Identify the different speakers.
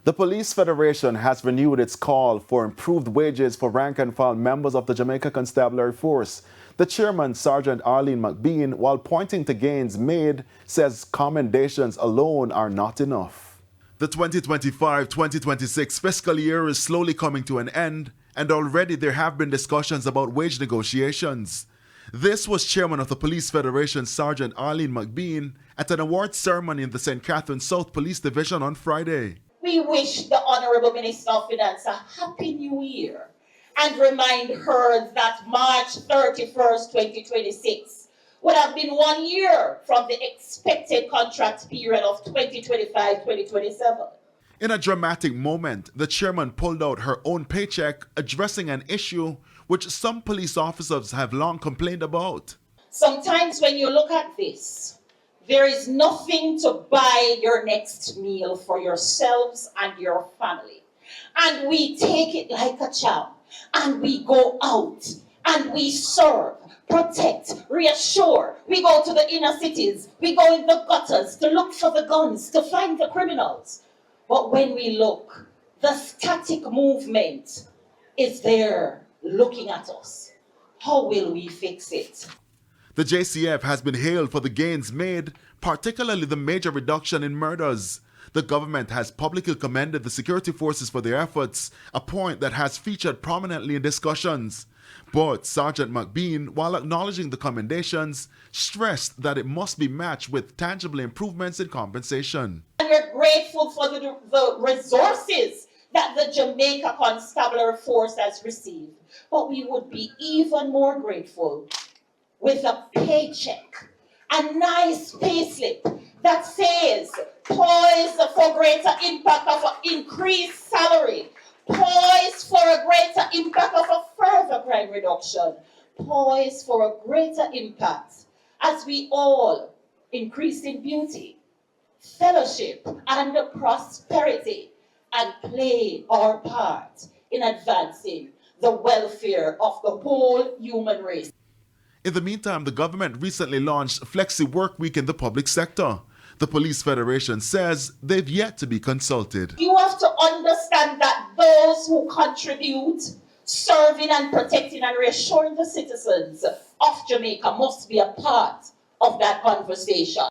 Speaker 1: The Police Federation has renewed its call for improved wages for rank-and-file members of the Jamaica Constabulary Force. The chairman, Sergeant Arlene McBean, while pointing to gains made, says commendations alone are not enough. The 2025-2026 fiscal year is slowly coming to an end, and already there have been discussions about wage negotiations. This was Chairman of the Police Federation, Sergeant Arlene McBean, at an awards ceremony in the St. Catherine South Police Division on Friday.
Speaker 2: We wish the Honorable Minister of Finance a Happy New Year and remind her that March 31st, 2026 would have been 1 year from the expected contract period of 2025-2027.
Speaker 1: In a dramatic moment, the chairman pulled out her own paycheck, addressing an issue which some police officers have long complained about.
Speaker 2: Sometimes when you look at this, there is nothing to buy your next meal for yourselves and your family. And we take it like a champ, and we go out, and we serve, protect, reassure. We go to the inner cities, we go in the gutters to look for the guns, to find the criminals. But when we look, the static movement is there looking at us. How will we fix it?
Speaker 1: The JCF has been hailed for the gains made, particularly the major reduction in murders. The government has publicly commended the security forces for their efforts, a point that has featured prominently in discussions. But Sergeant McBean, while acknowledging the commendations, stressed that it must be matched with tangible improvements in compensation.
Speaker 2: And we're grateful for the resources that the Jamaica Constabulary Force has received. But we would be even more grateful with a paycheck, a nice payslip that says poised for greater impact of an increased salary, poised for a greater impact of a further crime reduction, poised for a greater impact as we all increase in beauty, fellowship, and prosperity, and play our part in advancing the welfare of the whole human race.
Speaker 1: In the meantime, the government recently launched Flexi Work Week in the public sector. The Police Federation says they've yet to be consulted.
Speaker 2: You have to understand that those who contribute, serving and protecting and reassuring the citizens of Jamaica must be a part of that conversation.